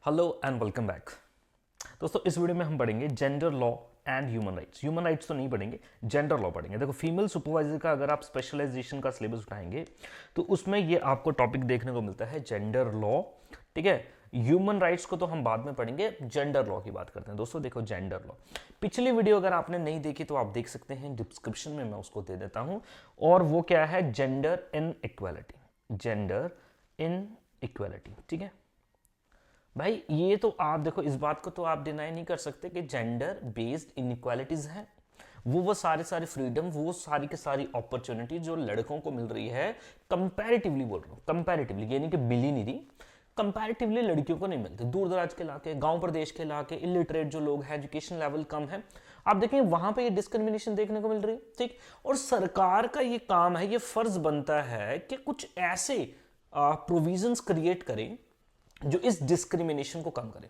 Hello and welcome back. दोस्तों इस video में हम पढ़ेंगे gender law and human rights. Human rights तो नहीं पढ़ेंगे, जेंडर लॉ पढ़ेंगे। देखो फीमेल सुपरवाइजर का अगर आप स्पेशलाइजेशन का सिलेबस उठाएंगे तो उसमें ये आपको टॉपिक देखने को मिलता है जेंडर लॉ। ठीक है, ह्यूमन राइट्स को तो हम बाद में पढ़ेंगे, जेंडर लॉ की बात करते हैं। दोस्तों देखो जेंडर लॉ, पिछली वीडियो अगर आपने नहीं देखी तो आप देख सकते हैं, डिस्क्रिप्शन में मैं उसको दे देता हूं। और वो क्या है, gender in equality. Gender in equality, ठीक है भाई। ये तो आप देखो, इस बात को तो आप डिनाई नहीं कर सकते कि जेंडर बेस्ड इनइक्वालिटीज हैं। वो सारे फ्रीडम, वो सारी की सारी अपॉर्चुनिटी जो लड़कों को मिल रही है, कंपैरेटिवली बोल रहा हूँ, कंपैरेटिवली यानी कि बिली नहीं रही, कंपैरेटिवली लड़कियों को नहीं मिलते। दूर दराज के इलाके, गांव प्रदेश के इलाके, इलिटरेट जो लोग हैं, एजुकेशन लेवल कम है, आप देखें वहां पे ये डिस्क्रिमिनेशन देखने को मिल रही है। ठीक, और सरकार का ये काम है, ये फर्ज बनता है कि कुछ ऐसे प्रोविजंस क्रिएट करें जो इस डिस्क्रिमिनेशन को कम करे।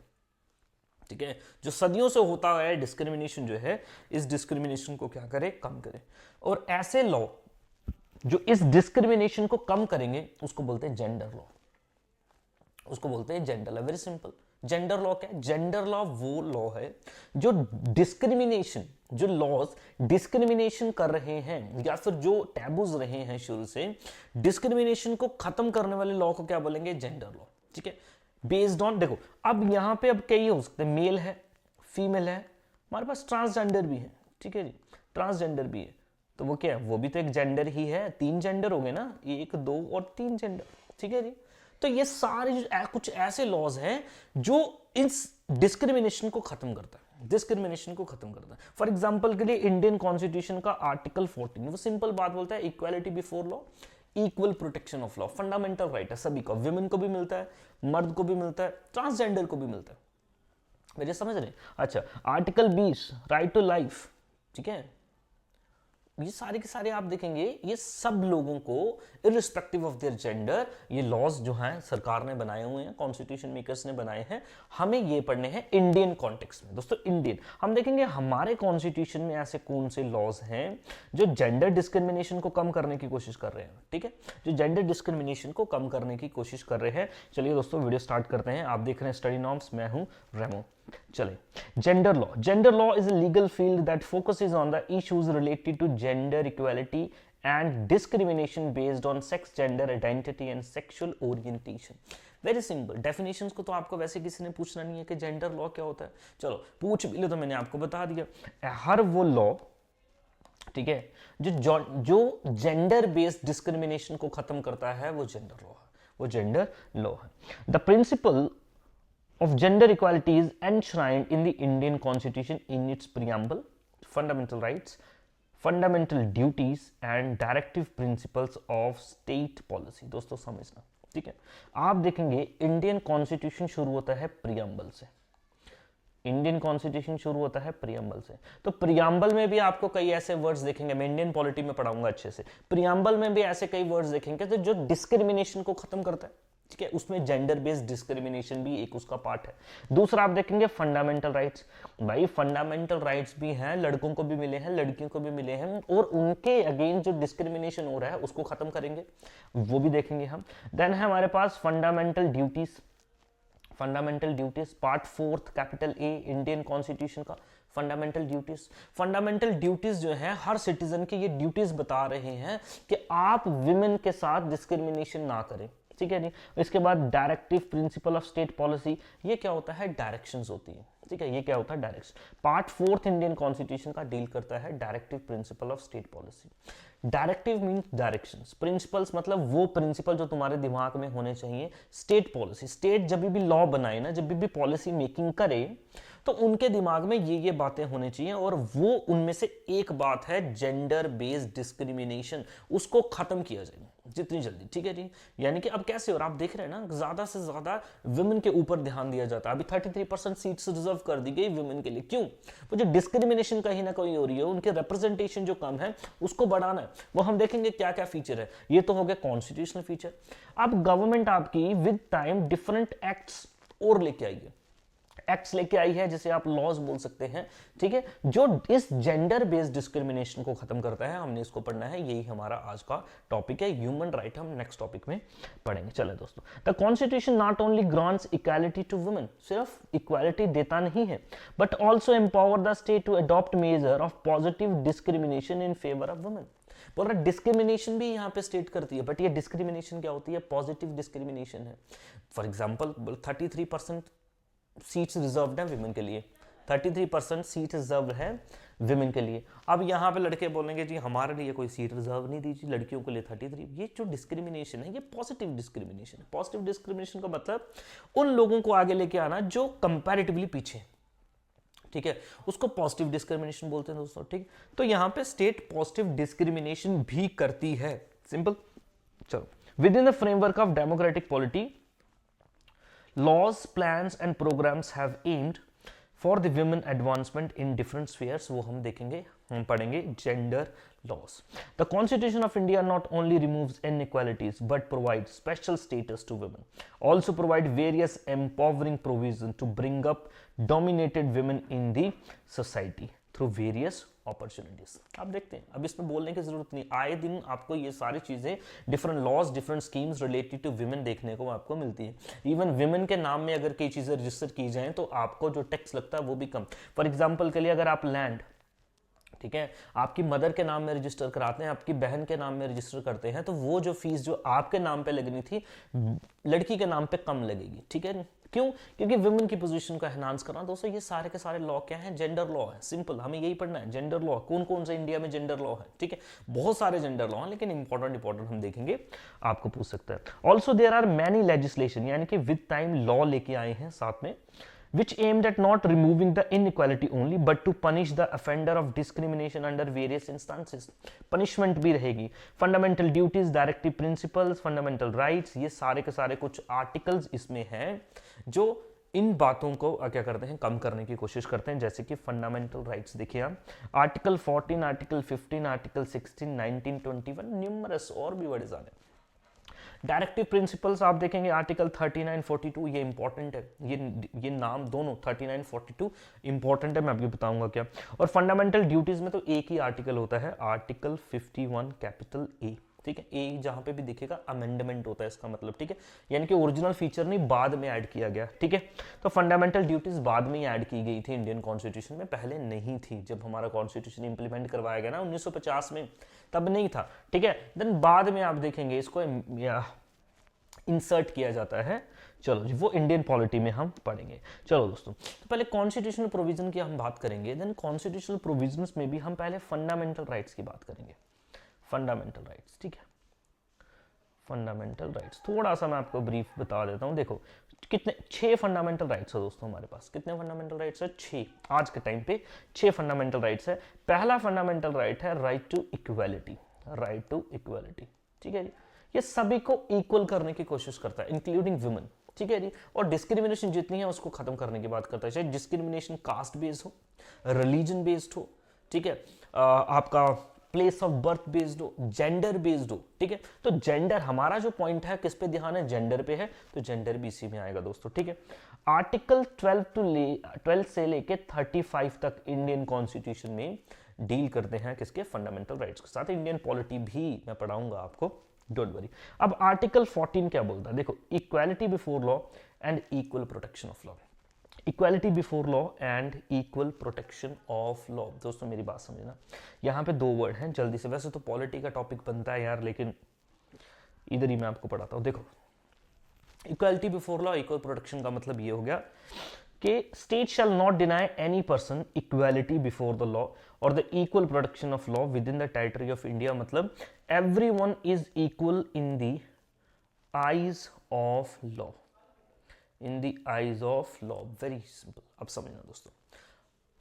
ठीक है, जो सदियों से होता है डिस्क्रिमिनेशन जो है, इस डिस्क्रिमिनेशन को क्या करे, कम करे। और ऐसे लॉ जो इस डिस्क्रिमिनेशन को कम करेंगे उसको बोलते हैं जेंडर लॉ, उसको बोलते हैं gender law. Very simple. Gender law क्या है? जेंडर लॉ वो लॉ है जो डिस्क्रिमिनेशन, जो लॉज डिस्क्रिमिनेशन कर रहे हैं या फिर जो टैबूज रहे हैं शुरू से, डिस्क्रिमिनेशन को खत्म करने वाले लॉ को क्या बोलेंगे, जेंडर लॉ। ठीक है, बेस्ड ऑन, देखो अब यहां पे अब कई हो सकते हैं, मेल है, फीमेल है, हमारे पास ट्रांसजेंडर भी है। ठीक है जी, ट्रांसजेंडर भी है, तो वो क्या है, वो भी तो एक जेंडर ही है। तीन जेंडर हो गए ना, एक दो और तीन जेंडर। ठीक है जी, तो ये सारे कुछ ऐसे लॉज हैं जो इस डिस्क्रिमिनेशन को खत्म करता है, डिस्क्रिमिनेशन को खत्म करता है। फॉर एग्जांपल के लिए इंडियन कॉन्स्टिट्यूशन का आर्टिकल 14 वो सिंपल बात बोलता है, equality before law, equal protection of law. Fundamental right है सभी का, विमेन को भी मिलता है, मर्द को भी मिलता है, ट्रांसजेंडर को भी मिलता है। मुझे समझ रहे? अच्छा, आर्टिकल 20 राइट टू लाइफ। ठीक है, ये सारे के सारे आप देखेंगे, ये सब लोगों को इरिस्पेक्टिव ऑफ देयर जेंडर, ये लॉज जो हैं सरकार ने बनाए हुए हैं, कॉन्स्टिट्यूशन मेकर्स ने बनाए हैं, हमें ये पढ़ने हैं इंडियन कॉन्टेक्स्ट में। दोस्तों इंडियन, हम देखेंगे हमारे कॉन्स्टिट्यूशन में ऐसे कौन से लॉज हैं जो जेंडर डिस्क्रिमिनेशन को कम करने की कोशिश कर रहे हैं। ठीक है, जो जेंडर डिस्क्रिमिनेशन को कम करने की कोशिश कर रहे हैं। चलिए दोस्तों वीडियो स्टार्ट करते हैं। आप देख रहे हैं स्टडी नॉर्म्स, मैं हूं रेमो। चले, gender law. Gender law is a legal field that focuses on the issues related to gender equality and discrimination based on sex, gender identity and sexual orientation. Very simple. Definitions को तो आपको वैसे किसी ने पूछना नहीं है कि जेंडर लॉ क्या होता है, चलो पूछ भी लो तो मैंने आपको बता दिया। हर वो लॉ, ठीक है, जो जेंडर बेस्ड डिस्क्रिमिनेशन को खत्म करता है, वो जेंडर लॉ है, वो जेंडर लॉ है। The principle of gender equality is enshrined in the Indian Constitution in its preamble, fundamental rights, fundamental duties and directive principles of state policy। दोस्तों समझना, ठीक है, आप देखेंगे इंडियन कॉन्स्टिट्यूशन शुरू होता है प्रियम्बल से। इंडियन कॉन्स्टिट्यूशन शुरू होता है प्रियम्बल से, तो प्रियम्बल में भी आपको कई ऐसे वर्ड्स देखेंगे, मैं इंडियन पॉलिटी में पढ़ाऊंगा अच्छे से, प्रियम्बल में भी ऐसे कई वर्ड्स देखेंगे तो जो डिस्क्रिमिनेशन को खत्म करता है। ठीक है, उसमें जेंडर बेस्ड डिस्क्रिमिनेशन भी एक उसका पार्ट है। दूसरा आप देखेंगे फंडामेंटल राइट्स। भाई फंडामेंटल राइट्स भी हैं, लड़कों को भी मिले हैं, लड़कियों को भी मिले हैं, और उनके अगेंस्ट जो डिस्क्रिमिनेशन हो रहा है उसको खत्म करेंगे, वो भी देखेंगे हम। देन है हमारे पास fundamental duties. Fundamental duties part 4 capital A Indian constitution का, फंडामेंटल ड्यूटीज। फंडामेंटल ड्यूटीज जो है हर सिटीजन के, ये ड्यूटीज बता रहे हैं कि आप विमेन के साथ डिस्क्रिमिनेशन ना करें। ठीक है जी, इसके बाद directive principle of state policy, ये क्या होता है, डायरेक्शंस होती है। ठीक है, ये क्या होता है, डायरेक्शन। पार्ट 4 इंडियन कॉन्स्टिट्यूशन का डील करता है directive principle of state policy. Directive means directions, principles मतलब वो प्रिंसिपल जो तुम्हारे दिमाग में होने चाहिए। स्टेट पॉलिसी, स्टेट जब भी लॉ बनाए ना, जब भी पॉलिसी मेकिंग करे, तो उनके दिमाग में ये बातें होनी चाहिए, और वो उनमें से एक बात है जेंडर बेस्ड डिस्क्रिमिनेशन, उसको खत्म किया जाए जितनी जल्दी। ठीक है जी, यानी कि अब कैसे, और आप देख रहे हैं ना, ज्यादा से ज्यादा वुमेन के ऊपर ध्यान दिया जाता है। अभी 33% सीट्स रिजर्व कर दी गई वुमेन के लिए। क्यों? वो जो डिस्क्रिमिनेशन कहीं ना कहीं हो रही है, उनके रिप्रेजेंटेशन जो कम है उसको बढ़ाना है। वो हम देखेंगे क्या क्या फीचर है। ये तो हो गया कॉन्स्टिट्यूशनल फीचर। अब गवर्नमेंट आपकी विद टाइम डिफरेंट एक्ट्स और लेके आई है। एक्ट्स लेके आई है, जिसे आप लॉज बोल सकते हैं, ठीक है, जो इस जेंडर बेस्ड डिस्क्रिमिनेशन को खत्म करता है। हमने इसको पढ़ना है, यही हमारा आज का टॉपिक है। ह्यूमन राइट हम नेक्स्ट टॉपिक में पढ़ेंगे। चले दोस्तों, the constitution not only grants equality to women, सिर्फ इक्वालिटी देता नहीं है, but also empower the state to adopt measure of positive discrimination in favour of women. बोल रहा डिस्क्रिमिनेशन भी यहाँ पे स्टेट करती है, बट ये डिस्क्रिमिनेशन क्या होती है? पॉजिटिव डिस्क्रिमिनेशन है। फॉर एग्जांपल 33% सीट्स रिजर्व्ड है विमेन के लिए, 33% सीट रिजर्व है विमेन के लिए। अब यहाँ पे लड़के बोलेंगे जी हमारे लिए कोई सीट रिजर्व नहीं दीजिए, लड़कियों के लिए 33। ये जो डिस्क्रिमिनेशन है ये पॉजिटिव डिस्क्रिमिनेशन है। पॉजिटिव डिस्क्रिमिनेशन का मतलब उन लोगों को आगे लेके आना जो कंपैरेटिवली पीछे, ठीक है, उसको पॉजिटिव डिस्क्रिमिनेशन बोलते हैं दोस्तों, ठीक। तो यहां पे स्टेट पॉजिटिव डिस्क्रिमिनेशन भी करती है, सिंपल। चलो, within the framework of democratic polity, laws, plans and programmes have aimed for the women advancement in different spheres, वो हम देखेंगे, हम पढ़ेंगे gender laws. The Constitution of India not only removes inequalities but provides special status to women. Also provide various empowering provisions to bring up dominated women in the society through various opportunities. आप देखते हैं, अब इसमें बोलने की जरूरत नहीं, आए दिन आपको ये सारी चीजें, different laws, different schemes related to women देखने को आपको मिलती है। इवन विमेन के नाम में अगर कई चीजें रजिस्टर की जाएं तो आपको जो टैक्स लगता है वो भी कम। फॉर एग्जाम्पल के लिए अगर आप लैंड, ठीक है, आपकी मदर के नाम में रजिस्टर कराते हैं, आपकी बहन के नाम में रजिस्टर करते हैं, तो वो जो फीस जो आपके नाम पे लगनी थी लड़की के नाम पे कम लगेगी, ठीक है। क्यों? क्योंकि वुमेन की पोजीशन को एनहांस करना। दोस्तों ये सारे के सारे लॉ क्या हैं? जेंडर लॉ है, सिंपल, हमें यही पढ़ना है। जेंडर लॉ कौन कौन से इंडिया में जेंडर लॉ है, ठीक है, बहुत सारे जेंडर लॉ हैं, लेकिन इंपॉर्टेंट हम देखेंगे, आपको पूछ सकता है। Also there are many legislation, यानी कि विद टाइम लॉ लेके आए हैं साथ में, which aimed at not removing the inequality only but to punish the offender of discrimination under various instances. punishment भी रहेगी। fundamental duties, directive principles, fundamental rights, ये सारे के सारे कुछ आर्टिकल्स इसमें हैं जो इन बातों को क्या करते हैं, कम करने की कोशिश करते हैं। जैसे कि फंडामेंटल राइट्स देखिए आप, आर्टिकल 14, आर्टिकल 15, आर्टिकल 16, 19, 21, न्यूमरस और भी बड़े सारे। डायरेक्टिव प्रिंसिपल्स आप देखेंगे आर्टिकल 39, 42, ये इंपॉर्टेंट है, ये नाम दोनों 39, 42 इंपॉर्टेंट है, मैं आपको बताऊंगा क्या। और फंडामेंटल ड्यूटीज में तो एक ही आर्टिकल होता है, आर्टिकल 51 कैपिटल ए, ठीक है। ए जहां पे भी दिखेगा अमेंडमेंट होता है इसका मतलब, ठीक है, यानी कि ओरिजिनल फीचर नहीं, बाद में ऐड किया गया, ठीक है। तो फंडामेंटल ड्यूटीज बाद में ही ऐड की गई थी इंडियन कॉन्स्टिट्यूशन में, पहले नहीं थी। जब हमारा कॉन्स्टिट्यूशन इंप्लीमेंट करवाया गया ना 1950 में, तब नहीं था, ठीक है। देन बाद में आप देखेंगे इसको इंसर्ट किया जाता है। चलो जी, वो इंडियन पॉलिटी में हम पढ़ेंगे। चलो दोस्तों, तो पहले कॉन्स्टिट्यूशनल प्रोविजन की हम बात करेंगे, देन कॉन्स्टिट्यूशनल प्रोविजंस में भी हम पहले फंडामेंटल राइट्स की बात करेंगे। फंडामेंटल राइट्स, ठीक है, फंडामेंटल राइट्स थोड़ा सा मैं आपको ब्रीफ बता देता हूं। देखो कितने 6 फंडामेंटल राइट्स है दोस्तों हमारे पास। कितने फंडामेंटल राइट्स है? 6। आज के टाइम पे 6 फंडामेंटल राइट्स है। पहला फंडामेंटल राइट है right to equality, right to equality, ठीक है जी। ये सभी को इक्वल करने की कोशिश करता है, इंक्लूडिंग वुमेन, ठीक है जी। और डिस्क्रिमिनेशन जितनी है उसको खत्म करने की बात करता है, चाहे डिस्क्रिमिनेशन कास्ट बेस्ड हो, रिलीजन बेस्ड हो, ठीक है, आपका प्लेस ऑफ बर्थ बेस्ड हो, जेंडर बेस्ड हो, ठीक है। तो जेंडर हमारा जो पॉइंट है किस पे ध्यान है? जेंडर पे है, तो जेंडर भी इसी में आएगा दोस्तों, ठीक है। आर्टिकल 12 से लेके 35 तक इंडियन कॉन्स्टिट्यूशन में डील करते हैं किसके? फंडामेंटल राइट्स के साथ। इंडियन पॉलिटी भी मैं पढ़ाऊंगा आपको, डोंट वरी। अब आर्टिकल 14 क्या बोलता है? देखो, equality before law and equal protection of law. Equality before law and equal protection of law. दोस्तों मेरी बात समझना, यहाँ पे 2 वर्ड हैं, जल्दी से, वैसे तो पॉलिटी का टॉपिक बनता है यार, लेकिन इधर ही मैं आपको पढ़ाता हूँ। देखो, equality before law, equal protection का मतलब ये हो गया कि state shall not deny any person equality before the law और the equal protection of law within the territory of India. मतलब everyone is equal in the eyes of law, in the eyes of law. Very simple, अब समझना दोस्तों,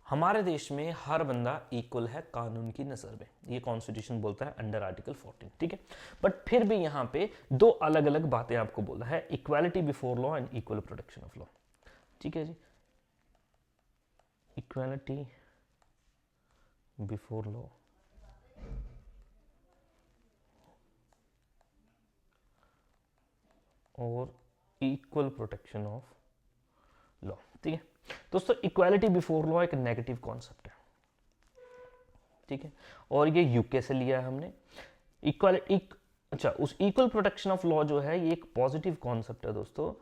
हमारे देश में हर बंदा equal है कानून की नजर में, ये कॉन्स्टिट्यूशन बोलता है अंडर आर्टिकल 14, ठीक है। बट फिर भी यहाँ पे 2 अलग अलग बातें आपको बोला है, equality before law and equal protection of law, ठीक है जी। इक्वालिटी बिफोर लॉ और इक्वल प्रोटेक्शन ऑफ लॉ। ठीक है दोस्तों, इक्वालिटी बिफोर लॉ एक नेगेटिव कॉन्सेप्ट है, ठीक है, और ये यूके से लिया है हमने। अच्छा, उस इक्वल प्रोटेक्शन ऑफ लॉ जो है ये एक पॉजिटिव कॉन्सेप्ट है दोस्तों,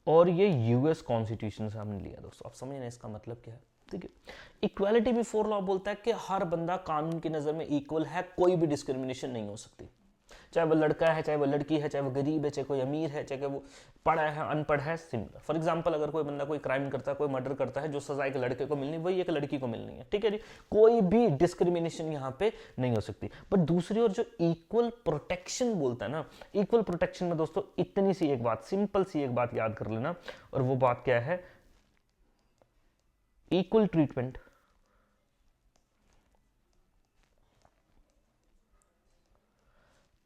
और ये यूएस कॉन्स्टिट्यूशन से हमने लिया दोस्तों। आप समझ ना इसका मतलब क्या है, ठीक है। इक्वालिटी बिफोर लॉ बोलता है कि हर बंदा कानून की नजर में इक्वल है, कोई भी डिस्क्रिमिनेशन नहीं हो सकती, चाहे वो लड़का है, चाहे वो लड़की है, चाहे वो गरीब है, चाहे कोई अमीर है, चाहे वो पढ़ा है, अनपढ़ है, सिमिलर। फॉर एग्जांपल, अगर कोई बंदा कोई क्राइम करता है, कोई मर्डर करता है, जो सजा एक लड़के को मिलनी वही एक लड़की को मिलनी है, ठीक है जी, कोई भी डिस्क्रिमिनेशन यहाँ पे नहीं हो सकती। बट दूसरी ओर जो इक्वल प्रोटेक्शन बोलता है ना, इक्वल प्रोटेक्शन में दोस्तों इतनी सी एक बात, सिंपल सी एक बात याद कर लेना, और वो बात क्या है, equal treatment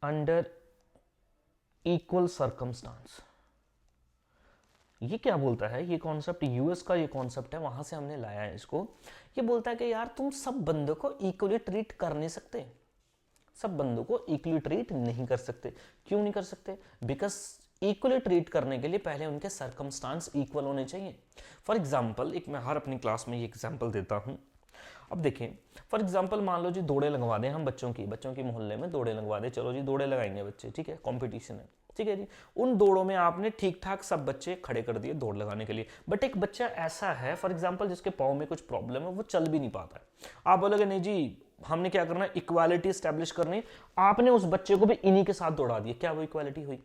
under equal circumstance. ये क्या बोलता है, ये कॉन्सेप्ट यूएस का ये कॉन्सेप्ट है, वहां से हमने लाया है इसको। ये बोलता है कि यार तुम सब बंदों को इक्वली ट्रीट कर नहीं सकते, सब बंदों को इक्वली ट्रीट नहीं कर सकते। क्यों नहीं कर सकते? बिकॉज इक्वली ट्रीट करने के लिए पहले उनके सर्कमस्टांस इक्वल होने चाहिए। फॉर एग्जाम्पल, एक मैं हर अपनी क्लास में ये एग्जाम्पल देता हूँ। अब देखें, फॉर एग्जाम्पल मान लो जी दौड़े लगवा दें हम बच्चों की मोहल्ले में दौड़े लगवा दें, चलो जी दौड़े लगाएंगे बच्चे, ठीक है, कंपटीशन है, ठीक है जी। उन दौड़ों में आपने ठीक ठाक सब बच्चे खड़े कर दिए दौड़ लगाने के लिए, बट एक बच्चा ऐसा है फॉर एग्जाम्पल जिसके पाँव में कुछ प्रॉब्लम है, वो चल भी नहीं पाता है। आप बोलोगे नहीं जी हमने क्या करना है, इक्वालिटी स्टैब्लिश करनी, आपने उस बच्चे को भी इन्हीं के साथ दौड़ा दिया, क्या वो इक्वालिटी हुई?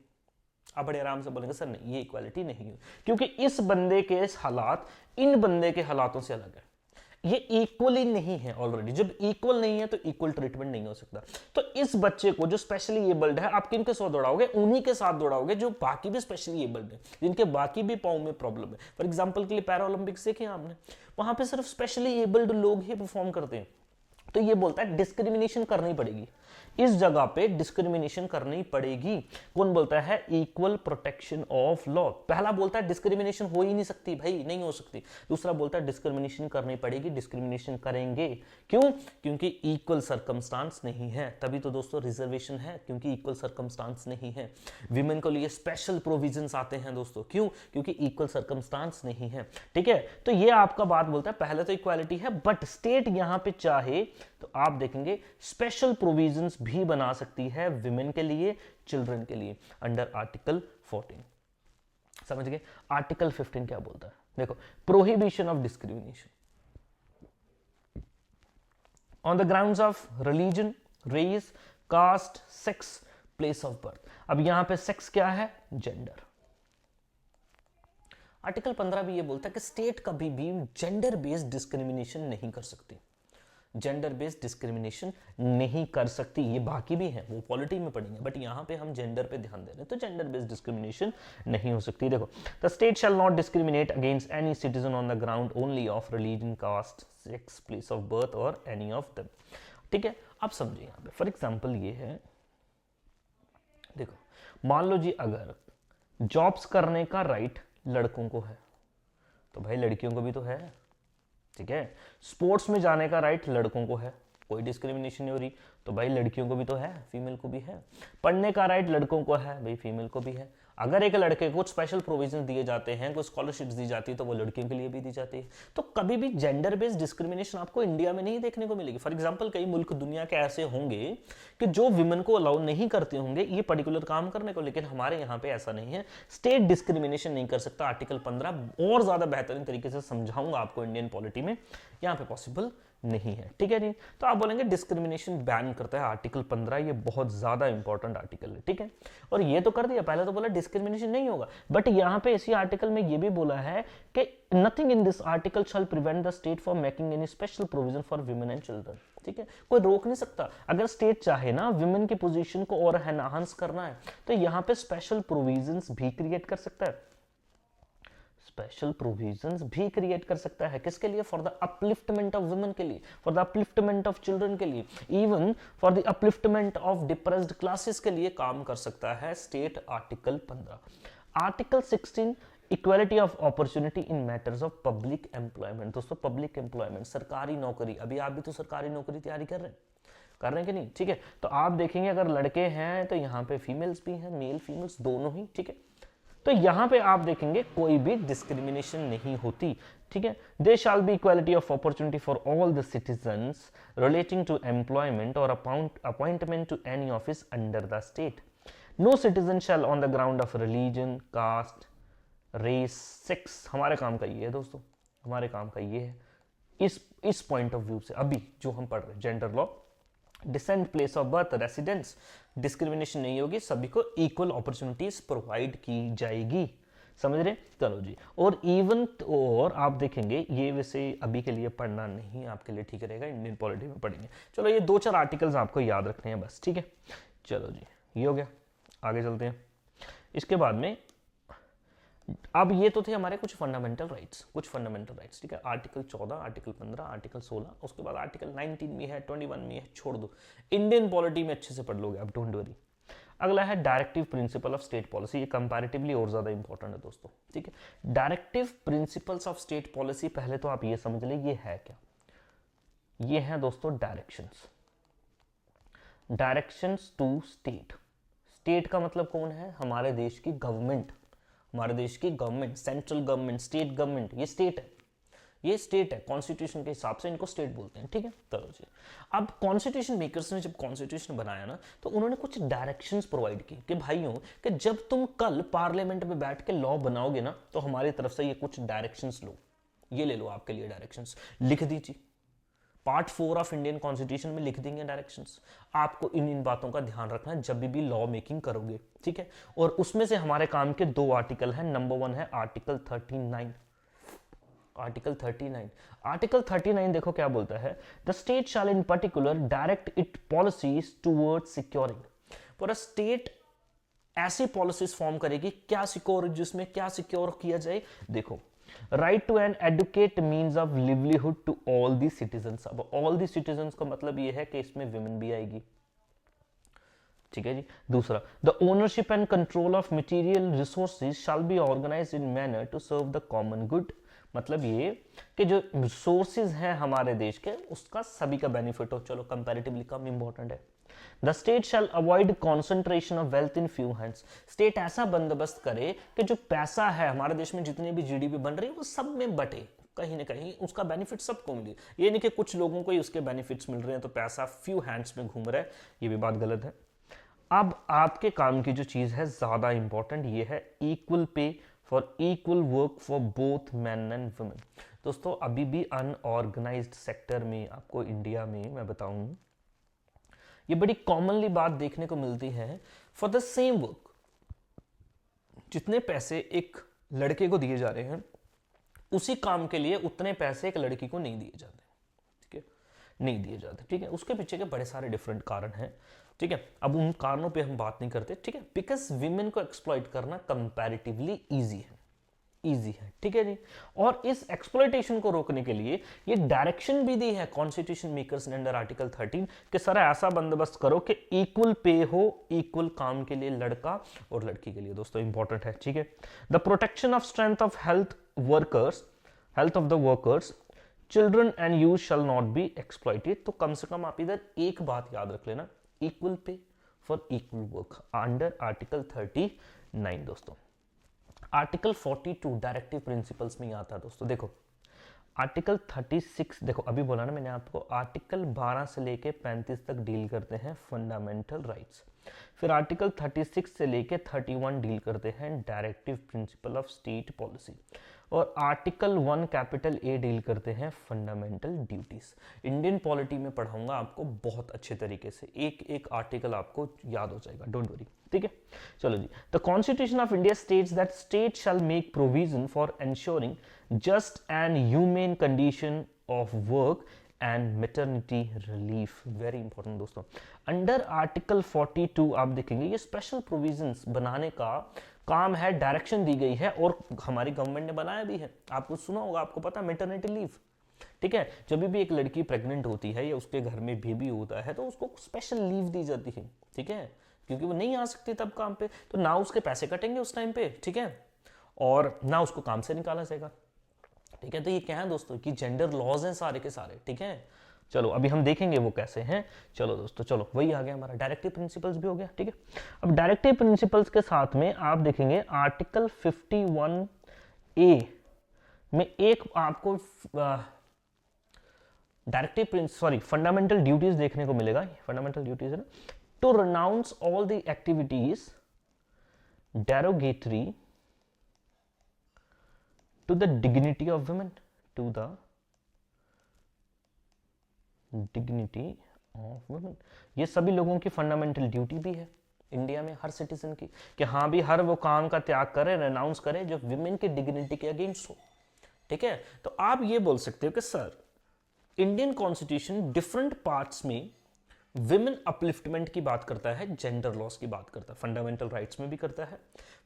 आप बड़े आराम से बोलेंगे सर नहीं, ये इक्वालिटी नहीं हुई, क्योंकि इस बंदे के हालात इन बंदे के हालातों से अलग है, ये इक्वल ही नहीं है ऑलरेडी। जब इक्वल नहीं है तो इक्वल ट्रीटमेंट नहीं हो सकता। तो इस बच्चे को जो स्पेशली एबल्ड है, आप किन के साथ दौड़ाओगे? उन्हीं के साथ दौड़ाओगे जो बाकी भी स्पेशली एबल्ड है, जिनके बाकी भी पाँव में प्रॉब्लम है। फॉर एग्जाम्पल के लिए पैरा ओलंपिक्स देखे आपने, वहां पे सिर्फ स्पेशली एबल्ड लोग ही परफॉर्म करते हैं। तो ये बोलता है डिस्क्रिमिनेशन करनी पड़ेगी, इस जगह पे डिस्क्रिमिनेशन करनी पड़ेगी। कौन बोलता है? Equal protection of law. पहला बोलता है डिस्क्रिमिनेशन हो ही नहीं सकती भाई, नहीं हो सकती। दूसरा बोलता है डिस्क्रिमिनेशन करनी पड़ेगी, डिस्क्रिमिनेशन करेंगे। क्यों? क्योंकि इक्वल सर्कमस्टांस नहीं है। तभी तो दोस्तों रिजर्वेशन है, क्योंकि इक्वल सर्कमस्टांस नहीं है। विमेन को लिए स्पेशल प्रोविजंस आते हैं दोस्तों, क्यों? क्योंकि इक्वल सर्कमस्टांस नहीं है, ठीक है। तो ये आपका बात बोलता है पहले तो इक्वालिटी है, बट स्टेट यहां पे चाहे तो आप देखेंगे स्पेशल प्रोविजंस भी बना सकती है विमेन के लिए, चिल्ड्रन के लिए, अंडर आर्टिकल 14। समझ गए? आर्टिकल 15 क्या बोलता है? देखो, prohibition of discrimination on the grounds of religion, race, caste, sex, place of birth. अब यहां पे सेक्स क्या है? जेंडर। आर्टिकल 15 भी ये बोलता है कि स्टेट कभी भी जेंडर बेस्ड डिस्क्रिमिनेशन नहीं कर सकती, जेंडर बेस्ड डिस्क्रिमिनेशन नहीं कर सकती। ये बाकी भी है, वो पॉलिटी में पढ़ेंगे, बट यहां पे हम जेंडर पे ध्यान दे रहे हैं, तो जेंडर बेस्ड डिस्क्रिमिनेशन नहीं हो सकती। देखो, the state shall not discriminate against any citizen on the ground only of religion, caste, sex, place of birth और एनी ऑफ देम। ठीक है, अब समझिए यहां पे फॉर एग्जांपल ये है, देखो मान लो जी अगर जॉब्स करने का राइट लड़कों को है तो भाई लड़कियों को भी तो है, ठीक है। स्पोर्ट्स में जाने का राइट लड़कों को है, कोई डिस्क्रिमिनेशन नहीं हो रही, तो भाई लड़कियों को भी तो है, फीमेल को भी है। पढ़ने का राइट लड़कों को है, भाई फीमेल को भी है। अगर एक लड़के को कुछ स्पेशल प्रोविजन दिए जाते हैं, कुछ स्कॉलरशिप्स दी जाती है, तो वो लड़कियों के लिए भी दी जाती है। तो कभी भी जेंडर बेस्ड डिस्क्रिमिनेशन आपको इंडिया में नहीं देखने को मिलेगी। फॉर एग्जांपल, कई मुल्क दुनिया के ऐसे होंगे कि जो विमेन को अलाउ नहीं करते होंगे ये पर्टिकुलर काम करने को, लेकिन हमारे यहाँ पे ऐसा नहीं है। स्टेट डिस्क्रिमिनेशन नहीं कर सकता। आर्टिकल 15 और ज्यादा बेहतरीन तरीके से समझाऊंगा आपको इंडियन पॉलिटी में, यहाँ पे पॉसिबल नहीं है, ठीक है जी। तो आप बोलेंगे डिस्क्रिमिनेशन बैन करता है आर्टिकल 15, ये बहुत ज्यादा इंपॉर्टेंट आर्टिकल है, ठीक है। और ये तो कर दिया, पहले तो बोला डिस्क्रिमिनेशन नहीं होगा, बट यहां पे इसी आर्टिकल में ये भी बोला है कि nothing in this article shall prevent the state from making any special provision for women and children, ठीक है। कोई रोक नहीं सकता। अगर स्टेट चाहे ना विमेन की पोजीशन को और एनहांस करना है तो यहां पे स्पेशल प्रोविजंस भी क्रिएट कर सकता है, स्पेशल प्रोविजंस भी क्रिएट कर सकता है। किसके लिए? For the upliftment of women के लिए, for the upliftment of children के लिए, even for the upliftment of depressed classes के लिए काम कर सकता है state. Article 15। Article 16 equality of opportunity in matters of public employment. दोस्तों पब्लिक एम्प्लॉयमेंट, सरकारी नौकरी, अभी आप भी तो सरकारी नौकरी तैयारी कर रहे हैं कि नहीं, ठीक है। तो आप देखेंगे अगर लड़के हैं तो यहाँ पे फीमेल्स भी हैं, मेल फीमेल्स दोनों ही, ठीक है। तो यहां पे आप देखेंगे कोई भी डिस्क्रिमिनेशन नहीं होती, ठीक है। They shall be equality of opportunity for all the citizens relating to employment और appointment to any office under the state. No citizen shall on the ground of religion, caste, race, sex. हमारे काम का ये है दोस्तों, हमारे काम का ये है। इस पॉइंट ऑफ व्यू से अभी जो हम पढ़ रहे हैं gender law, descent, place of birth, residence, discrimination नहीं होगी, सभी को इक्वल अपॉर्चुनिटीज प्रोवाइड की जाएगी, समझ रहे। चलो जी, और इवन और आप देखेंगे ये वैसे अभी के लिए पढ़ना नहीं, आपके लिए ठीक रहेगा, इंडियन पॉलिटी में पढ़ेंगे। चलो ये 2-4 आर्टिकल्स आपको याद रखने हैं बस, ठीक है। चलो जी, ये हो गया, आगे चलते हैं। इसके बाद में अब ये तो थे हमारे कुछ फंडामेंटल राइट्स, ठीक है। आर्टिकल 14, आर्टिकल 15, आर्टिकल 16, उसके बाद आर्टिकल 19 में है, 21 में है, छोड़ दो, इंडियन पॉलिटी में अच्छे से पढ़ लोगे आप, डोंट वरी। अगला है directive principle of state policy, ये कंपैरेटिवली और ज्यादा इंपॉर्टेंट है दोस्तों, ठीक है। Directive principles of state policy, पहले तो आप ये समझ ले ये है क्या। ये है दोस्तों डायरेक्शंस टू स्टेट। स्टेट का मतलब कौन है, हमारे देश की गवर्नमेंट, हमारे देश की government, central government, state government, ये स्टेट है, ये स्टेट है, कॉन्स्टिट्यूशन के हिसाब से इनको स्टेट बोलते हैं, ठीक है। चलो जी, अब कॉन्स्टिट्यूशन मेकर्स ने जब कॉन्स्टिट्यूशन बनाया ना, तो उन्होंने कुछ डायरेक्शंस प्रोवाइड की कि भाइयों कि जब तुम कल पार्लियामेंट में बैठ के लॉ बनाओगे ना, तो हमारी तरफ से ये कुछ डायरेक्शंस लो, ये ले लो आपके लिए डायरेक्शंस, लिख दीजिए। पार्ट 4 ऑफ इंडियन कॉन्स्टिट्यूशन में लिख देंगे डायरेक्शंस। आपको इन बातों का ध्यान रखना है जब भी लॉ मेकिंग करोगे, ठीक है। और उसमें से हमारे काम के 2 आर्टिकल हैं। नंबर 1 है आर्टिकल 39। आर्टिकल 39 देखो क्या बोलता है, the state shall in particular direct it policies toward securing. पूरा स्टेट ऐसी पॉलिसीज फॉर्म करेगी, क्या सिक्योर, जिसमें क्या सिक्योर किया जाए। देखो, right to an adequate means of livelihood to all the citizens. अब ऑल दी सिटीजन्स का मतलब यह है कि इसमें विमेन भी आएगी, ठीक है जी। दूसरा, the ownership and control of material resources shall be organised in manner to serve the common good. मतलब ये कि जो रिसोर्सेज हैं हमारे देश के, उसका सभी का बेनिफिट हो। चलो कंपैरेटिवली कम इंपॉर्टेंट है। The state shell avoid concentration of wealth in few hands. State ऐसा बंदोबस्त करे कि जो पैसा है हमारे देश में, जितने भी जीडीपी बन रही है, वो सब में बटे, कहीं ना कहीं उसका बेनिफिट सबको मिले। ये नहीं कि कुछ लोगों को ही उसके बेनिफिट्स मिल रहे हैं तो पैसा फ्यू हैंड्स में घूम रहा है, ये भी बात गलत है। अब आपके काम की जो चीज है ज्यादा इंपॉर्टेंट, ये है equal pay for equal work for both man and women. दोस्तों अभी भी अनऑर्गेनाइज्ड सेक्टर में आपको इंडिया में मैं बताऊं, ये बड़ी कॉमनली बात देखने को मिलती है। फॉर द सेम वर्क, जितने पैसे एक लड़के को दिए जा रहे हैं, उसी काम के लिए उतने पैसे एक लड़की को नहीं दिए जाते, ठीक है, नहीं दिए जाते, ठीक है। उसके पीछे के बड़े सारे डिफरेंट कारण हैं, ठीक है। अब उन कारणों पे हम बात नहीं करते, ठीक है, बिकॉज विमेन को एक्सप्लॉइट करना कंपैरेटिवली इजी है, ठीक है जी। और इस एक्सप्लॉइटेशन को रोकने के लिए ये डायरेक्शन भी दी है कॉन्स्टिट्यूशन मेकर्स ने अंडर आर्टिकल 13 कि सर ऐसा बंदोबस्त करो कि इक्वल पे हो, इक्वल काम के लिए लड़का और लड़की के लिए। दोस्तों इंपॉर्टेंट है, ठीक है। The protection of strength of health of the workers, children and youth shall not be exploited. तो कम से कम आप इधर एक बात याद रख लेना, equal pay for equal work under article 39। दोस्तों आर्टिकल 42 डायरेक्टिव प्रिंसिपल्स में ही आता है। दोस्तों देखो, आर्टिकल 36, देखो अभी बोला ना मैंने आपको, आर्टिकल 12 से लेके 35 तक डील करते हैं फंडामेंटल राइट्स। फिर आर्टिकल 36 से लेके 31 डील करते हैं directive principle of state policy, और आर्टिकल 1 कैपिटल ए डील करते हैं फंडामेंटल ड्यूटीज। इंडियन पॉलिटी में पढ़ाऊंगा आपको बहुत अच्छे तरीके से, एक एक आर्टिकल आपको याद हो जाएगा, डोंट वरी, ठीक है। चलो जी, the constitution of India states that state shall make provision for ensuring just and humane condition of work and maternity relief. Very important दोस्तों, अंडर आर्टिकल 42 आप देखेंगे ये स्पेशल प्रोविजंस बनाने का काम है, डायरेक्शन दी गई है और हमारी गवर्नमेंट ने बनाया भी है। आपको सुना होगा, आपको पता, मैटरनिटी लीव, ठीक है। जब भी एक लड़की प्रेग्नेंट होती है या उसके घर में बेबी होता है तो उसको स्पेशल लीव दी जाती है, ठीक है, क्योंकि वो नहीं आ सकती तब काम पे, तो ना उसके पैसे कटेंगे उस टाइम पे, ठीक है, और ना उसको काम से निकाला जाएगा, ठीक है। तो ये क्या है दोस्तों कि जेंडर लॉज हैं सारे के सारे, ठीक है। चलो अभी हम देखेंगे वो कैसे हैं। चलो दोस्तों, चलो वही आ गया हमारा डायरेक्टिव प्रिंसिपल्स भी हो गया, ठीक है। अब डायरेक्टिव प्रिंसिपल्स के साथ में आप देखेंगे आर्टिकल 51A में एक आपको फंडामेंटल ड्यूटीज देखने को मिलेगा। फंडामेंटल ड्यूटीज है ना, to renounce all the activities derogatory to the dignity of women, to the dignity of women। ये सभी लोगों की फंडामेंटल ड्यूटी भी है इंडिया में हर सिटीजन की, कि हाँ भी हर वो काम का त्याग करे, रेनाउंस करे जो विमेन की डिग्निटी के अगेंस्ट हो, ठीक है। तो आप ये बोल सकते हो कि sir Indian constitution different parts में विमेन अपलिफ्टमेंट की बात करता है, जेंडर लॉस की बात करता है, फंडामेंटल राइट्स में भी करता है,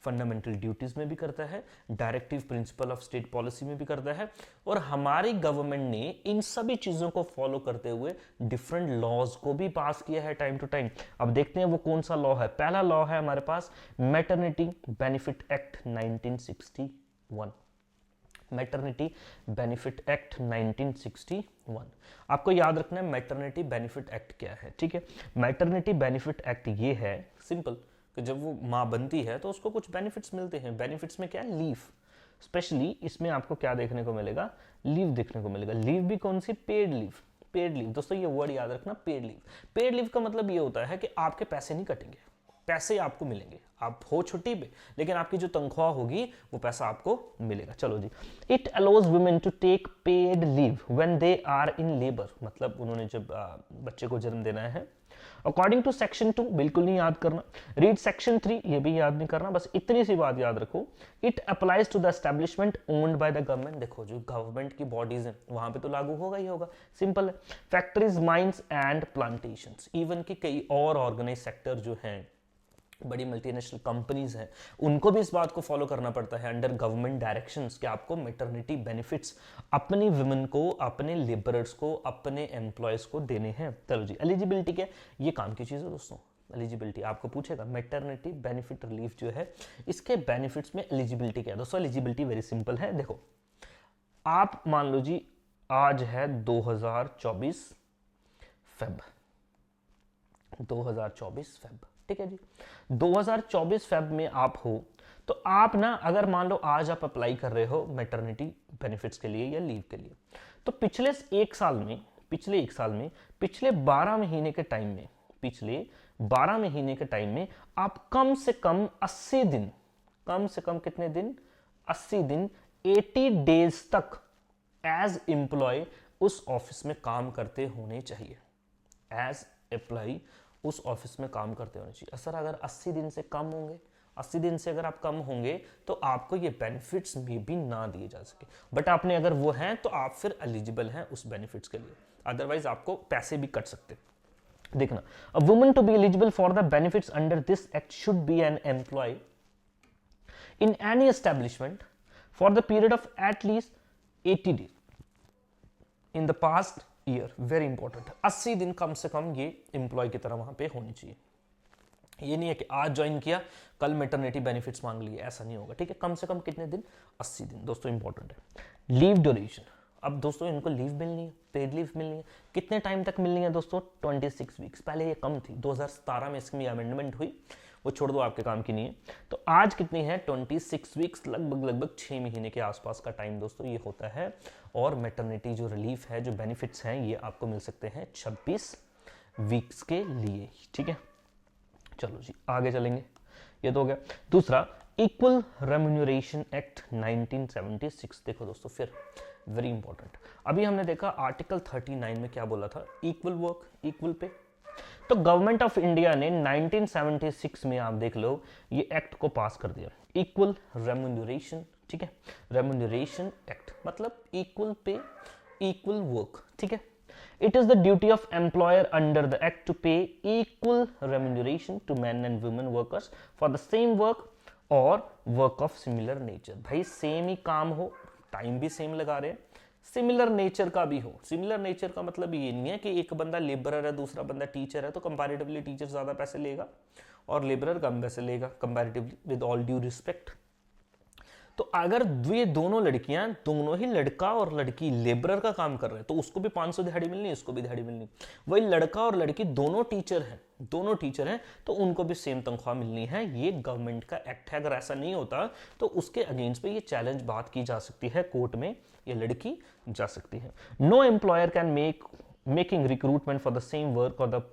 फंडामेंटल ड्यूटीज में भी करता है, directive principle of state policy में भी करता है। और हमारी गवर्नमेंट ने इन सभी चीजों को फॉलो करते हुए डिफरेंट लॉज को भी पास किया है टाइम टू टाइम। अब देखते हैं वो कौन सा लॉ है। पहला लॉ है हमारे पास maternity benefit act 1961, maternity benefit act 1961। आपको याद रखना है मैटरनिटी बेनिफिट एक्ट क्या है, ठीक है। मैटरनिटी बेनिफिट एक्ट ये है सिंपल कि जब वो माँ बनती है तो उसको कुछ बेनिफिट्स मिलते हैं। बेनिफिट्स में क्या है, लीव। स्पेशली इसमें आपको क्या देखने को मिलेगा, लीव देखने को मिलेगा। लीव भी कौन सी, पेड लीव। पेड लीव दोस्तों ये वर्ड याद रखना, पेड लीव। पेड लीव का मतलब ये होता है कि आपके पैसे नहीं कटेंगे, पैसे आपको मिलेंगे। आप हो छुट्टी पे लेकिन आपकी जो तनख्वाह होगी वो पैसा आपको मिलेगा। चलो जी, it allows women to take paid leave when they are in labour, मतलब उन्होंने जब बच्चे को जन्म देना है। अकॉर्डिंग टू सेक्शन 2, बिल्कुल नहीं याद करना। रीड सेक्शन 3, ये भी याद नहीं करना, बस इतनी सी बात याद रखो। It applies to the establishment owned by the government. देखो जो गवर्नमेंट की बॉडीज हैं वहां पे तो लागू होगा ही होगा, सिंपल है। Factories, mines and plantations, even की कई और ऑर्गेनाइज सेक्टर जो हैं, बड़ी मल्टीनेशनल कंपनीज हैं, उनको भी इस बात को फॉलो करना पड़ता है अंडर गवर्नमेंट डायरेक्शंस कि आपको मैटरनिटी बेनिफिट्स अपनी वुमेन को, अपने लेबरर्स को, अपने एम्प्लॉयज को देने हैं। चलो जी, एलिजिबिलिटी क्या, ये काम की चीज है दोस्तों। एलिजिबिलिटी आपको पूछेगा, मैटरनिटी बेनिफिट रिलीफ जो है इसके बेनिफिट्स में एलिजिबिलिटी क्या है दोस्तों। एलिजिबिलिटी वेरी सिंपल है। देखो आप मान लो जी आज है 2024 फेब, 2024 फेब, ठीक है जी। 2024 फेब में आप हो तो आप ना, अगर मान लो आज आप अप्लाई कर रहे हो मैटरनिटी बेनिफिट्स के लिए या लीव के लिए, तो पिछले एक साल में, पिछले 12 महीने के टाइम में, पिछले 12 महीने के टाइम में आप कम से कम 80 दिन, कम से कम कितने दिन, 80 दिन, 80 डेज तक एज एम्प्लॉय उस ऑफिस में काम करते होने चाहिए। एज एम्प्लॉय उस ऑफिस में काम करते होने चाहिए। सर अगर 80 दिन से कम होंगे, 80 दिन से अगर आप कम होंगे तो आपको ये बेनिफिट्स में भी ना दिए जा सके, बट आपने अगर वो हैं तो आप फिर एलिजिबल हैं उस बेनिफिट्स के लिए, अदरवाइज आपको पैसे भी कट सकते। देखना, a woman to be eligible for the benefits under this act should be an employ in any establishment for the period of at least 80 days in the past year. Very important, 80 दिन कम से कम ये employ की तरह वहां पे होनी चाहिए। ये नहीं है कि आज ज्वाइन किया कल मैटरनिटी बेनिफिट्स मांग लिए, ऐसा नहीं होगा, ठीक है। कम से कम कितने दिन, 80 दिन दोस्तों, इंपॉर्टेंट है। लीव ड्यूरेशन, अब दोस्तों इनको लीव मिलनी है, पेड लीव मिलनी है, कितने टाइम तक मिलनी है दोस्तों, 26 वीक्स। पहले ये कम थी, 2017 में इसकी अमेंडमेंट हुई, वो छोड़ दो, आपके काम की नहीं है। तो आज कितनी है, 26 वीक्स, लगभग 6 महीने के आसपास का टाइम दोस्तों ये होता है। और मैटरनिटी जो रिलीफ है, जो बेनिफिट्स हैं, ये आपको मिल सकते हैं 26 वीक्स के लिए, ठीक है। चलो जी आगे चलेंगे, ये तो हो गया। दूसरा, इक्वल रेम्यूनरेशन एक्ट 1976। देखो दोस्तों फिर वेरी इंपॉर्टेंट, अभी हमने देखा आर्टिकल 39 में क्या बोला था, इक्वल वर्क इक्वल पे। तो गवर्नमेंट ऑफ इंडिया ने 1976 में आप देख लो ये एक्ट को पास कर दिया, इक्वल रेम्यूनरेशन, ठीक है। रेम्यूनरेशन एक्ट मतलब इक्वल पे इक्वल वर्क, ठीक है। It is the duty of employer under the act to pay equal remuneration to man and women workers for the same work और work of similar nature. भाई same ही काम हो, time भी same लगा रहे हैं, सिमिलर नेचर का भी हो। सिमिलर नेचर का मतलब ये नहीं है कि एक बंदा लेबरर है दूसरा बंदा टीचर है तो कंपैरेटिवली टीचर ज्यादा पैसे लेगा और लेबरर कम पैसे लेगा comparatively, with all due respect. तो अगर ये दोनों लड़कियां, दोनों ही लड़का और लड़की लेबरर का काम कर रहे हैं, तो उसको भी 500 दिहाड़ी मिलनी, इसको भी दिहाड़ी मिलनी। वही लड़का और लड़की दोनों टीचर हैं, तो उनको भी सेम तनख्वाह मिलनी है। ये गवर्नमेंट का एक्ट है। अगर ऐसा नहीं होता तो उसके अगेंस्ट पे ये चैलेंज बात की जा सकती है कोर्ट में, ये लड़की जा सकती है। No employer can making recruitment for the same work और the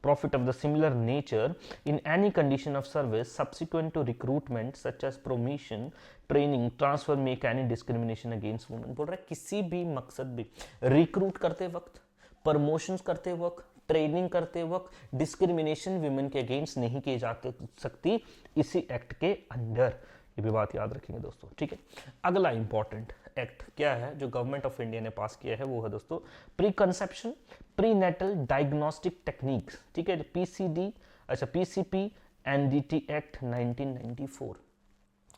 profit of the similar nature in any condition of service subsequent to recruitment such as promotion, training, transfer make any discrimination against women। बोल रहा है किसी भी मकसद भी recruit करते वक्त, प्रमोशंस करते वक्त, ट्रेनिंग करते वक्त डिस्क्रिमिनेशन विमेन के अगेंस्ट नहीं की जा सकती इसी एक्ट के अंडर। ये भी बात याद रखेंगे दोस्तों, ठीक है। अगला इंपॉर्टेंट एक्ट क्या है जो गवर्नमेंट ऑफ इंडिया ने पास किया है, वो है दोस्तों pre conception prenatal diagnostic techniques, ठीक है, पीसीडी, अच्छा पीसीपी एनडीटी एक्ट 1994।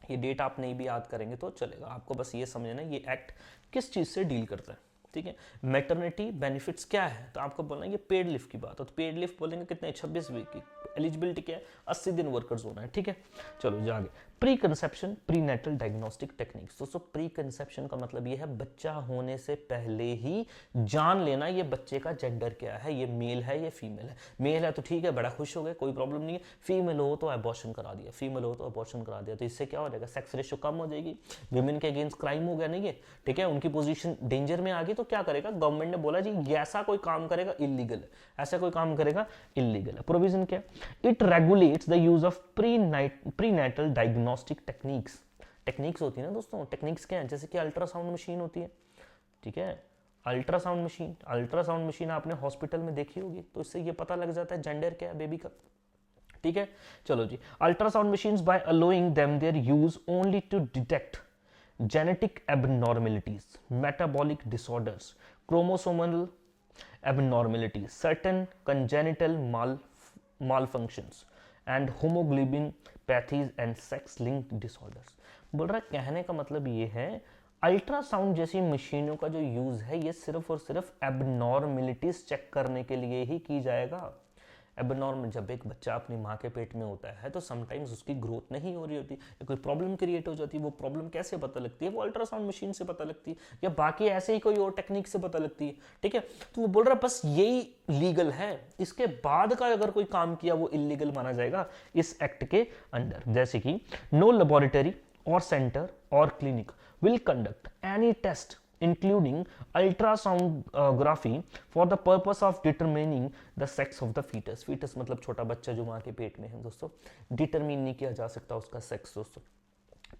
ये डेट आप नहीं भी याद करेंगे तो चलेगा, आपको बस ये समझना ये एक्ट किस चीज से डील करता है, ठीक है। मैटरनिटी बेनिफिट्स क्या है, तो आपको बोलना है ये पेड लीव की बात है, तो पेड लीव बोलेंगे कितने, 26 वीक की। एलिजिबिलिटी क्या है, 80 दिन वर्कर्स होना है, ठीक है। चलो जागे pre conception prenatal diagnostic techniques. दोस्तों प्री कंसेप्शन का मतलब ये है बच्चा होने से पहले ही जान लेना ये बच्चे का जेंडर क्या है, ये मेल है ये फीमेल है। मेल है तो ठीक है, बड़ा खुश हो गए, कोई प्रॉब्लम नहीं है। फीमेल हो तो अबॉर्शन करा दिया, फीमेल हो तो अबॉर्शन करा दिया, तो इससे क्या हो जाएगा, सेक्स रेशियो कम हो जाएगी, विमेन के अगेंस्ट क्राइम हो गया नहीं है, ठीक है, उनकी पोजीशन डेंजर में आ गई। तो क्या करेगा गवर्नमेंट ने बोला जी ऐसा कोई काम करेगा इलीगल है, ऐसा कोई काम करेगा इलीगल है। प्रोविजन क्या, it regulates the use of prenatal diagnostic techniques. Techniques होती है ना दोस्तों, टेक्निक्स क्या है, जैसे कि अल्ट्रासाउंड मशीन होती है, ठीक है, अल्ट्रासाउंड मशीन आपने हॉस्पिटल में देखी होगी, तो इससे ये पता लग जाता है जेंडर क्या है बेबी का, ठीक है। चलो जी, ultrasound machines by allowing them their use only to detect genetic abnormalities, metabolic disorders, chromosomal abnormalities, certain congenital malfunctions and hemoglobinopathies and sex linked disorders। बोल रहा है कहने का मतलब ये है अल्ट्रासाउंड जैसी मशीनों का जो यूज है ये सिर्फ और सिर्फ एबनॉर्मेलिटीज चेक करने के लिए ही की जाएगा। एबनॉर्मल, जब एक बच्चा अपनी माँ के पेट में होता है तो समटाइम्स उसकी ग्रोथ नहीं हो रही होती, या कोई प्रॉब्लम क्रिएट हो जाती है, वो प्रॉब्लम कैसे पता लगती है, वो अल्ट्रासाउंड मशीन से पता लगती है, या बाकी ऐसे ही कोई और टेक्निक से पता लगती है, ठीक है। तो वो बोल रहा है बस यही लीगल है, इसके बाद का अगर कोई काम किया वो इलीगल माना जाएगा इस एक्ट के अंडर। जैसे कि नो लेबोरेटरी और सेंटर और clinic will conduct any test including ultrasonography for the purpose of determining the sex of the fetus। fetus मतलब छोटा बच्चा जो माँ के पेट में है दोस्तों, डिटरमिन नहीं किया जा सकता उसका सेक्स दोस्तों,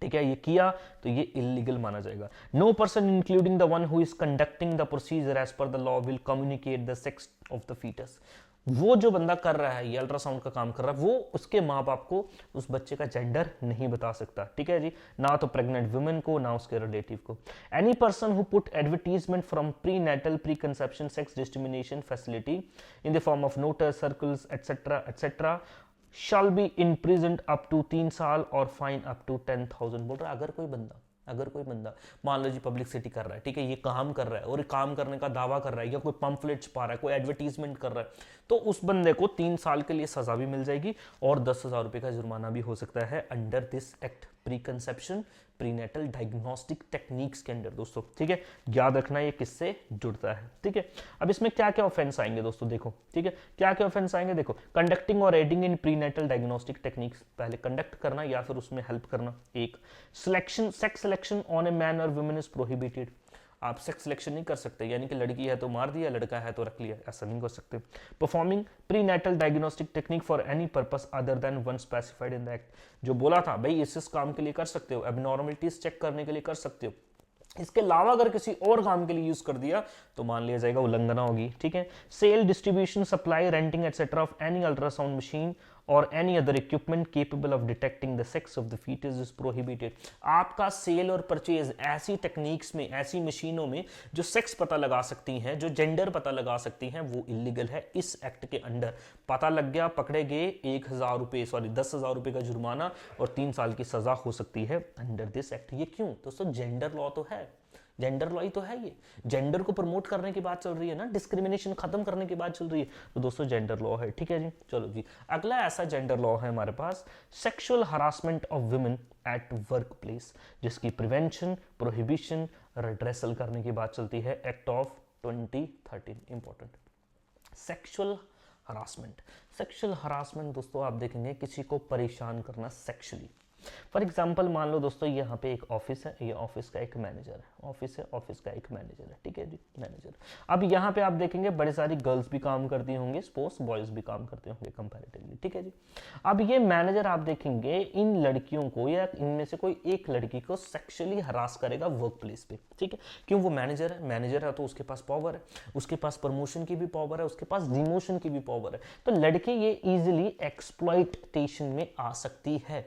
ठीक है। ये किया तो ये इलीगल माना जाएगा। No person including the one who is conducting the procedure as per the law will communicate the sex of the foetus. वो जो बंदा कर रहा है ये अल्ट्रासाउंड का काम कर रहा है, वो उसके माँ बाप को उस बच्चे का जेंडर नहीं बता सकता, ठीक है जी, ना तो प्रेग्नेंट वुमेन को ना उसके रिलेटिव को। Any person who put advertisement from prenatal preconception sex discrimination facility in the form of notice circulars etcetera etcetera shall be imprisoned up to 3 साल और फाइन अप टू 10,000। बोल रहा है अगर कोई बंदा मान लो जी पब्लिसिटी कर रहा है, ठीक है, ये काम कर रहा है और काम करने का दावा कर रहा है, या कोई पंफलेट छपा रहा है, कोई एडवर्टीजमेंट कर रहा है, तो उस बंदे को 3 साल के लिए सजा भी मिल जाएगी और 10,000 रुपए का जुर्माना भी हो सकता है under this act pre conception prenatal diagnostic techniques के अंदर दोस्तों, ठीक है। याद रखना ये किससे जुड़ता है, ठीक है। अब इसमें क्या क्या ऑफेंस आएंगे दोस्तों देखो, ठीक है, क्या क्या ऑफेंस आएंगे देखो। कंडक्टिंग और adding in prenatal diagnostic techniques, पहले कंडक्ट करना या फिर उसमें हेल्प करना। एक selection, sex selection on a man और वुमेन इज प्रोहिबिटेड। आप सेक्स सिलेक्शन नहीं कर सकते, यानी कि लड़की है तो मार दिया, लड़का है तो रख लिया, ऐसा नहीं कर सकते। Performing prenatal diagnostic technique for any purpose other than one specified in the act. जो बोला था भाई इस काम के लिए कर सकते हो, एबनॉर्मलिटीज चेक करने के लिए कर सकते हो, इसके अलावा अगर किसी और काम के लिए यूज कर दिया तो मान लिया जाएगा उल्लंघना होगी, ठीक है। Sale, distribution, supply, renting etcetera of any ultrasound machine और any other equipment capable of detecting the sex of the foetus is prohibited. आपका सेल और परचेज ऐसी टेक्निक्स में, ऐसी मशीनों में जो सेक्स पता लगा सकती हैं, जो जेंडर पता लगा सकती हैं, वो इलीगल है इस एक्ट के अंडर। पता लग गया, पकड़े गए, 10,000 रुपए का जुर्माना और 3 साल की सजा हो सकती है अंडर दिस एक्ट। ये क्यों दोस्तों, जेंडर लॉ तो है, जेंडर लॉ ही तो है ये, जेंडर को प्रमोट करने की बात चल रही है ना, डिस्क्रिमिनेशन खत्म करने की बात चल रही है, तो दोस्तों जेंडर लॉ है। ठीक है जी, चलो जी, अगला ऐसा जेंडर लॉ है हमारे पास sexual harassment of women at work place, जिसकी प्रिवेंशन, प्रोहिबिशन, रिड्रेसल करने की बात चलती है, act of 2013। Important, sexual harassment. Sexual harassment दोस्तों आप देखेंगे किसी को परेशान करना सेक्सुअली। फॉर एग्जाम्पल मान लो दोस्तों यहाँ पे एक ऑफिस है, ये ऑफिस का एक मैनेजर है, ऑफिस है, ऑफिस का एक मैनेजर है, ठीक है जी, मैनेजर। अब यहाँ पे आप देखेंगे बड़े सारी गर्ल्स भी काम करती होंगी, स्पोर्ट्स बॉयज भी काम करते होंगे कंपैरेटिवली, ठीक है जी। अब ये मैनेजर आप देखेंगे इन लड़कियों को या इनमें से कोई एक लड़की को सेक्सुअली हरास करेगा वर्क प्लेस पे, ठीक है। क्यों? वो मैनेजर है तो उसके पास पावर है, उसके पास प्रमोशन की भी पावर है, उसके पास डिमोशन की भी पावर है, तो लड़की ये इजिली एक्सप्लॉइटेशन में आ सकती है,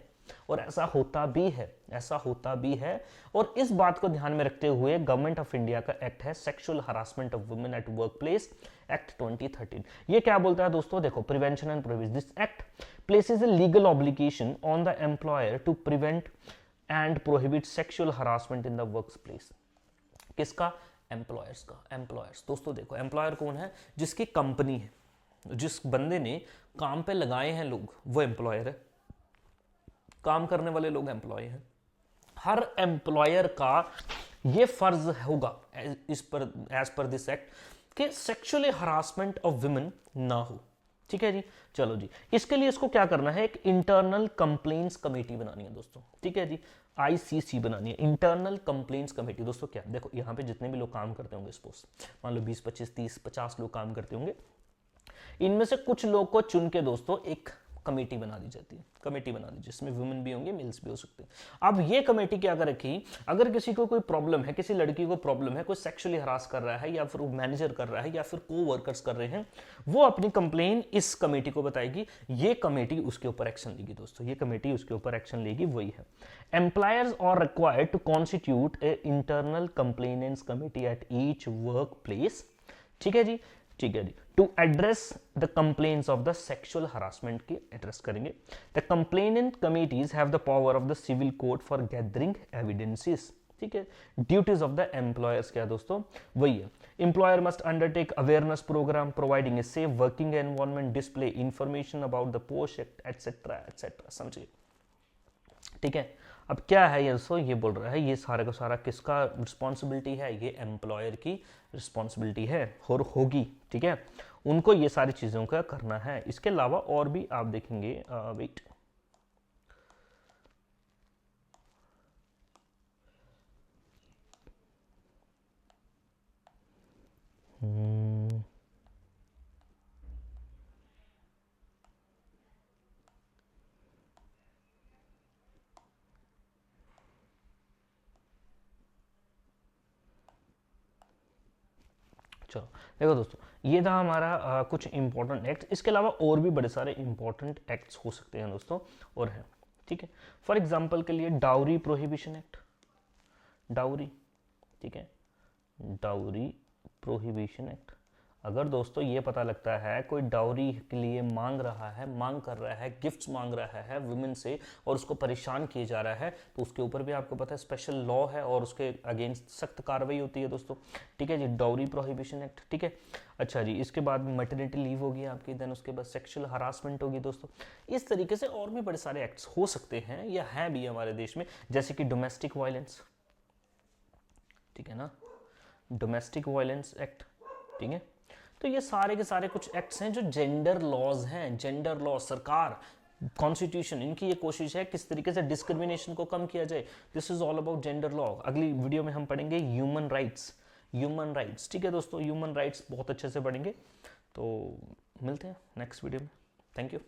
और ऐसा होता भी है, ऐसा होता भी है। और इस बात को ध्यान में रखते हुए गवर्नमेंट ऑफ इंडिया का एक्ट है sexual harassment of women at work place, act 2013। ये क्या बोलता है दोस्तों? देखो, prevention and prohibition, this act places a legal obligation on the employer to prevent and prohibit sexual harassment in the work place. किसका? Employers का। Employers दोस्तों देखो, एम्प्लॉयर कौन है? जिसकी कंपनी है, जिस बंदे ने काम पे लगाए हैं लोग, वो एम्प्लॉयर है, काम करने वाले लोग एम्प्लॉय हैं। हर एम्प्लॉयर का ये फर्ज होगा इस पर, एज पर दिस एक्ट, कि सेक्सुअली हरासमेंट ऑफ वुमेन ना हो, ठीक है जी। चलो जी, इसके लिए इसको क्या करना है? एक इंटरनल कंप्लेंट्स कमेटी बनानी है दोस्तों, ठीक है जी, ICC बनानी है, इंटरनल कंप्लेंट्स कमेटी। दोस्तों क्या देखो, यहाँ पे जितने भी लोग काम करते होंगे, सपोज मान लो 20, 25, 30, 50 लोग काम करते होंगे, इनमें से कुछ लोग को चुन के दोस्तों एक कमेटी बना दी जाती है, कमेटी बना दी जिसमें वुमेन भी होंगे, मेल्स भी हो सकते हैं। अब ये कमेटी क्या कर रखी, अगर किसी को कोई प्रॉब्लम है, किसी लड़की को प्रॉब्लम है, कोई सेक्सुअली हरास कर रहा है, या फिर वो मैनेजर कर रहा है, या फिर को वर्कर्स कर रहे हैं, वो अपनी कंप्लेन इस कमेटी को बताएगी, ये कमेटी उसके ऊपर एक्शन लेगी दोस्तों, ये कमेटी उसके ऊपर एक्शन लेगी, वही है। Employers are required to constitute a internal complainants committee at each work place, ठीक है जी, ठीक है जी, to address the complaints of the sexual harassment की एड्रेस करेंगे। The complainant committees have the power of the civil court for gathering evidences, ठीक है। ड्यूटीज ऑफ द एम्प्लॉयर्स क्या दोस्तों? वही है, employer must undertake awareness program providing a safe working environment, display information about the post act etcetera etcetera, समझिए, ठीक है। अब क्या है ये दोस्तों, ये बोल रहा है ये सारा का सारा किसका रिस्पॉन्सिबिलिटी है? ये एम्प्लॉयर की रिस्पॉन्सिबिलिटी है और होगी, ठीक है, उनको ये सारी चीज़ों का करना है। इसके अलावा और भी आप देखेंगे, वेट, चलो देखो दोस्तों, ये था हमारा कुछ इंपॉर्टेंट एक्ट। इसके अलावा और भी बड़े सारे इंपॉर्टेंट एक्ट्स हो सकते हैं दोस्तों, और है, ठीक है। फॉर एग्जांपल के लिए डाउरी प्रोहिबिशन एक्ट, डाउरी, ठीक है, डाउरी प्रोहिबिशन एक्ट। अगर दोस्तों ये पता लगता है कोई डाउरी के लिए मांग रहा है, मांग कर रहा है, गिफ्ट्स मांग रहा है वुमेन से, और उसको परेशान किए जा रहा है, तो उसके ऊपर भी आपको पता है स्पेशल लॉ है और उसके अगेंस्ट सख्त कार्रवाई होती है दोस्तों, ठीक है जी, डाउरी प्रोहिबिशन एक्ट, ठीक है। अच्छा जी, इसके बाद मैटरनिटी लीव होगी आपकी, देन उसके बाद सेक्सुअल हरासमेंट होगी दोस्तों। इस तरीके से और भी बड़े सारे एक्ट्स हो सकते हैं या हैं भी हमारे देश में, जैसे कि डोमेस्टिक वायलेंस, ठीक है ना, डोमेस्टिक वायलेंस एक्ट, ठीक है। तो ये सारे के सारे कुछ एक्ट्स हैं जो जेंडर लॉज हैं, जेंडर लॉ, सरकार, कॉन्स्टिट्यूशन, इनकी ये कोशिश है किस तरीके से डिस्क्रिमिनेशन को कम किया जाए। This is all about gender law. अगली वीडियो में हम पढ़ेंगे ह्यूमन राइट्स, ह्यूमन राइट्स, ठीक है दोस्तों, ह्यूमन राइट्स बहुत अच्छे से पढ़ेंगे। तो मिलते हैं नेक्स्ट वीडियो में, थैंक यू।